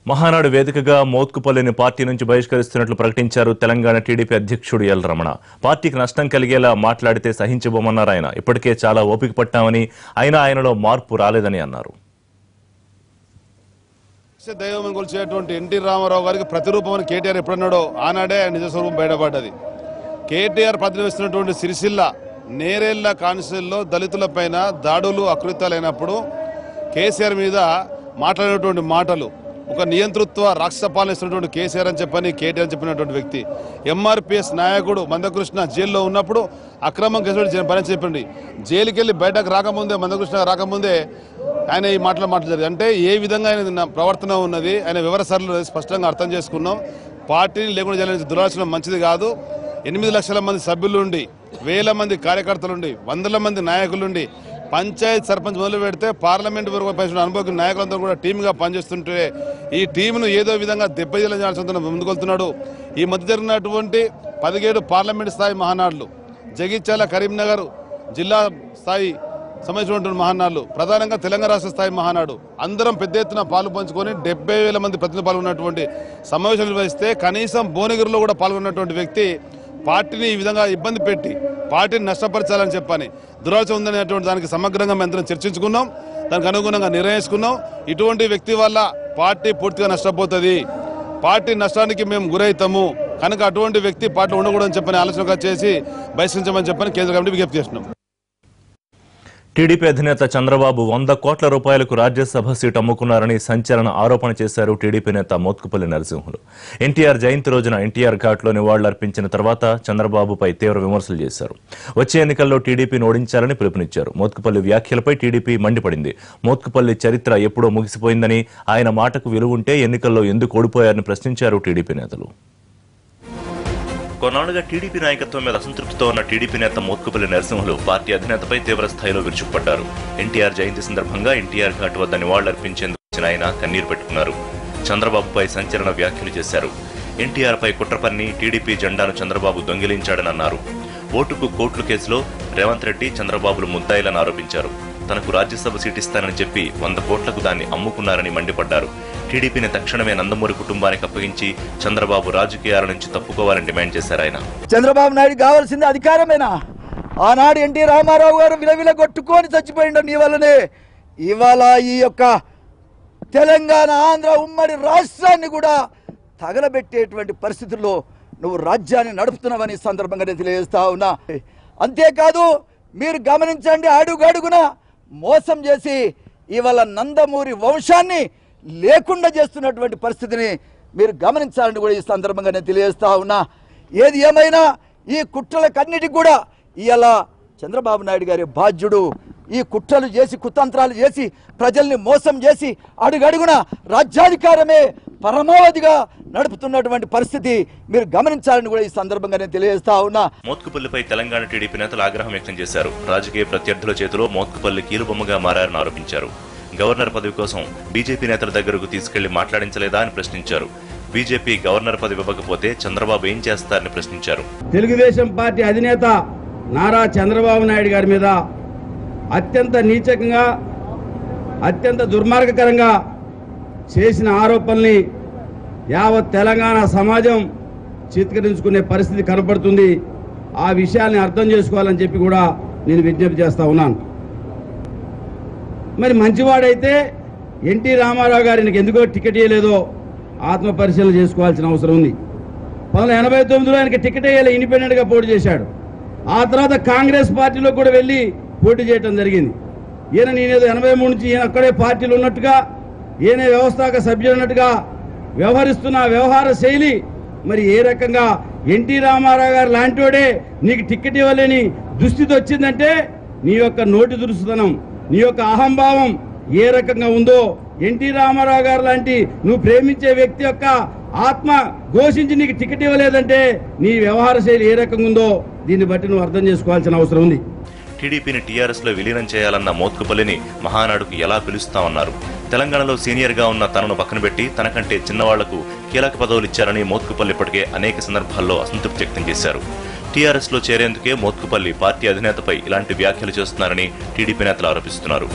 మహానాడు వేదికగా మోత్కుపల్లిని పార్టీ నుంచి బహిష్కరిస్తున్నట్లు ప్రకటించారు తెలంగాణ టీడీపీ అధ్యక్షుడు ఎల్ రమణ. పార్టీకి నష్టం కలిగేలా మాట్లాడితే సహించబోమన్నారు ఆయన. ఇప్పటికే చాలా ఓపిక పట్టామని, అయినా ఆయనలో మార్పు రాలేదని అన్నారు. దైవం కొలిచేటువంటి ఎన్టీ రామారావు గారికి ప్రతిరూపమని కేటీఆర్ ఎప్పుడన్నాడో ఆనాడే నిజ స్వరూపం బయటపడ్డది. కేటీఆర్ ప్రతినిధిస్తున్నటువంటి సిరిసిల్ల నేరేళ్ల కాన్స్టిట్యూన్సీలో దళితులపైన దాడులు అకృత్యాలైనప్పుడు కేసీఆర్ మీద మాట్లాడినటువంటి మాటలు ఒక నియంతృత్వ రాక్షస పాలన ఇస్తున్నటువంటి కేసీఆర్ అని చెప్పని కేటీఆర్ చెప్పినటువంటి వ్యక్తి. ఎంఆర్పీఎస్ నాయకుడు మందకృష్ణ జైల్లో ఉన్నప్పుడు అక్రమం కేసు పని చెప్పండి. జైలుకి వెళ్ళి బయటకు రాకముందే, మందకృష్ణ రాకముందే ఆయన ఈ మాట్లాడారు. అంటే ఏ విధంగా ఆయన ప్రవర్తన ఉన్నది, ఆయన వివరసరలు స్పష్టంగా అర్థం చేసుకున్నాం. పార్టీని లేకుండా చేయాలని దురాచరణ మంచిది కాదు. 8 లక్షల మంది సభ్యులుండి, వేల మంది కార్యకర్తలుండి, వందల మంది నాయకులుండి, పంచాయత్ సర్పంచ్ మొదలు పెడితే పార్లమెంట్ వరకు అనుభవం నాయకులందరూ కూడా టీమ్గా పనిచేస్తుంటే ఈ టీంను ఏదో విధంగా దెబ్బతీయాల్సిన ముందుకెళ్తున్నాడు. ఈ మధ్య జరిగినటువంటి 17 పార్లమెంట్ స్థాయి మహానాడులు, జగిత్యాల, కరీంనగర్ జిల్లా స్థాయి సంబంధించినటువంటి మహానాడులు, ప్రధానంగా తెలంగాణ రాష్ట్ర స్థాయి మహానాడు, అందరం పెద్ద ఎత్తున పాలు పంచుకొని 70,000 మంది ప్రతినిధులు పాల్గొన్నటువంటి సమావేశం నిర్వహిస్తే కనీసం భువనగిరిలో కూడా పాల్గొన్నటువంటి వ్యక్తి పార్టీని ఈ విధంగా ఇబ్బంది పెట్టి పార్టీని నష్టపరచాలని చెప్పని దురాచరణ ఉందనేటువంటి దానికి సమగ్రంగా మేము చర్చించుకున్నాం. దానికి అనుగుణంగా నిర్ణయించుకున్నాం. ఇటువంటి వ్యక్తి వల్ల పార్టీ పూర్తిగా నష్టపోతుంది, పార్టీ నష్టానికి మేము గురవుతాము కనుక అటువంటి వ్యక్తి పార్టీలో ఉండకూడదని చెప్పని ఆలోచన చేసి బహిష్కరించమని చెప్పని కేంద్ర కమిటీ విజ్ఞప్తి చేస్తున్నాం. టీడీపీ అధినేత చంద్రబాబు 100 కోట్ల రూపాయలకు రాజ్యసభ సీటు అమ్ముకున్నారని సంచలన ఆరోపణ చేశారు టీడీపీ నేత మోత్కుపల్లి నరసింహులు. ఎన్టీఆర్ జయంతి రోజున ఎన్టీఆర్ ఘాట్లో నివాళులర్పించిన తర్వాత చంద్రబాబుపై తీవ్ర విమర్శలు చేశారు. వచ్చే ఎన్నికల్లో టీడీపీని ఓడించాలని పిలుపునిచ్చారు. మోత్కుపల్లి వ్యాఖ్యలపై టీడీపీ మండిపడింది. మోత్కుపల్లి చరిత్ర ఎప్పుడో ముగిసిపోయిందని, ఆయన మాటకు విలువుంటే ఎన్నికల్లో ఎందుకు ఓడిపోయారని ప్రశ్నించారు టీడీపీ నేతలు. కొన్నాళ్లుగా టీడీపీ నాయకత్వం మీద అసంతృప్తితో ఉన్న టీడీపీ నేత మోత్కుపల్లి నరసింహులు పార్టీ అధినేతపై తీవ్ర స్థాయిలో విరుచుకుపడ్డారు. ఎన్టీఆర్ జయంతి సందర్భంగా ఎన్టీఆర్ ఘాట్ వద్ద నివాళులర్పించేందుకు వచ్చిన ఆయన కన్నీరు పెట్టుకున్నారు. చంద్రబాబుపై సంచలన వ్యాఖ్యలు చేశారు. ఎన్టీఆర్ పై కుట్ర పన్ని టీడీపీ జెండాను చంద్రబాబు దొంగిలించాడని అన్నారు. ఓటుకు కోట్లు కేసులో రేవంత్ రెడ్డి, చంద్రబాబులు ముద్దాయిలని ఆరోపించారు. తనకు రాజ్యసభ సీటు ఇస్తానని చెప్పి 100 కోట్లకు దాన్ని అమ్ముకున్నారని మండిపడ్డారు. టీడీపీని తక్షణమే నందమూరి కుటుంబానికి అప్పగించి చంద్రబాబు రాజకీయాల నుంచి తప్పుకోవాలని డిమాండ్ చేశారు ఆయన. చంద్రబాబు నాయుడు కావాల్సింది అధికారమేనా? ఆనాడు ఎన్టీ రామారావు గారు విలవిల కొట్టుకొని చచ్చిపోయిండు నీ వల్లనే. ఇవాళ ఈ యొక్క తెలంగాణ, ఆంధ్ర ఉమ్మడి రాష్ట్రాన్ని కూడా తగలబెట్టేటువంటి పరిస్థితుల్లో నువ్వు రాజ్యాన్ని నడుపుతున్నావని సందర్భంగా నేను తెలియజేస్తా ఉన్నా. అంతేకాదు, మీరు గమనించండి, అడుగడుగున మోసం చేసి ఇవాళ నందమూరి వంశాన్ని లేకుండా చేస్తున్నటువంటి పరిస్థితిని మీరు గమనించాలని కూడా ఈ సందర్భంగా నేను తెలియజేస్తా ఉన్నా. ఏది ఏమైనా ఈ కుట్రలకన్నిటికి కూడా ఇవాళ చంద్రబాబు నాయుడు గారి బాధ్యుడు. ఈ కుట్రలు చేసి, కుతంత్రాలు చేసి, ప్రజల్ని మోసం చేసి అడుగడుగున రాజ్యాధికారమే పరమావధిగా నడుపుతున్నటువంటి పరిస్థితి మీరు గమనించాలని కూడా ఈ సందర్భంగా నేను తెలియజేస్తా ఉన్నా. మోత్కుపల్లిపై తెలంగాణ టీడీపీ నేతలు ఆగ్రహం వ్యక్తం చేశారు. రాజకీయ ప్రత్యర్థుల చేతిలో మోత్కుపల్లి కీలుబొమ్మగా మారారని ఆరోపించారు. గవర్నర్ పదవి కోసం బీజేపీ నేతల దగ్గరకు తీసుకెళ్లి మాట్లాడించలేదా అని ప్రశ్నించారు. బీజేపీ గవర్నర్ పదవి ఇవ్వకపోతే చంద్రబాబు ఏం చేస్తారని ప్రశ్నించారు. తెలుగుదేశం పార్టీ అధినేత నారా చంద్రబాబు నాయుడు గారి మీద అత్యంత నీచకంగా, అత్యంత దుర్మార్గకరంగా చేసిన ఆరోపణల్ని యావత్ తెలంగాణ సమాజం చిత్కరించుకునే పరిస్థితి కనపడుతుంది. ఆ విషయాల్ని అర్థం చేసుకోవాలని చెప్పి కూడా నేను విజ్ఞప్తి చేస్తా ఉన్నాను. మరి మంచివాడైతే ఎన్టీ రామారావు గారికి ఎందుకో టికెట్ ఇవ్వలేదో ఆత్మ పరిశీలన చేసుకోవాల్సిన అవసరం ఉంది. 1989లో ఆయనకి టికెట్ ఇవ్వలే, ఇండిపెండెంట్గా పోటీ చేశాడు. ఆ తర్వాత కాంగ్రెస్ పార్టీలో కూడా వెళ్ళి పోటీ చేయడం జరిగింది. ఈయన నేనేదో 83 నుంచి ఈయన అక్కడే పార్టీలు ఉన్నట్టుగా, ఈయన వ్యవస్థాపక సభ్యులు ఉన్నట్టుగా వ్యవహరిస్తున్న వ్యవహార శైలి మరి ఏ రకంగా ఎన్టీ రామారావు గారు లాంటివాడే నీకు టికెట్ ఇవ్వలేని దుస్థితి వచ్చిందంటే నీ యొక్క నోటి దురుసుతనం, నీ యొక్క అహంభావం ఏ రకంగా ఉందో, ఎన్టీ రామారావు గారు లాంటి నువ్వు ప్రేమించే వ్యక్తి యొక్క ఆత్మ ఘోషించి నీకు టికెట్ ఇవ్వలేదంటే నీ వ్యవహార శైలి ఏ రకంగా ఉందో దీన్ని బట్టి నువ్వు అర్థం చేసుకోవాల్సిన అవసరం ఉంది. టీడీపీని టీఆర్ఎస్ లో విలీనం చేయాలన్న మోత్కుపల్లిని మహానాడుకు ఎలా పిలుస్తామన్నారు. తెలంగాణలో సీనియర్ గా ఉన్న తనను పక్కన పెట్టి తనకంటే చిన్నవాళ్లకు కీలక పదవులు ఇచ్చారని మోత్కుపల్లి ఇప్పటికే అనేక సందర్భాల్లో అసంతృప్తి వ్యక్తం చేశారు. టీఆర్ఎస్ లో చేరేందుకే మోత్కుపల్లి పార్టీ అధినేతపై ఇలాంటి వ్యాఖ్యలు చేస్తున్నారని టీడీపీ నేతలు ఆరోపిస్తున్నారు.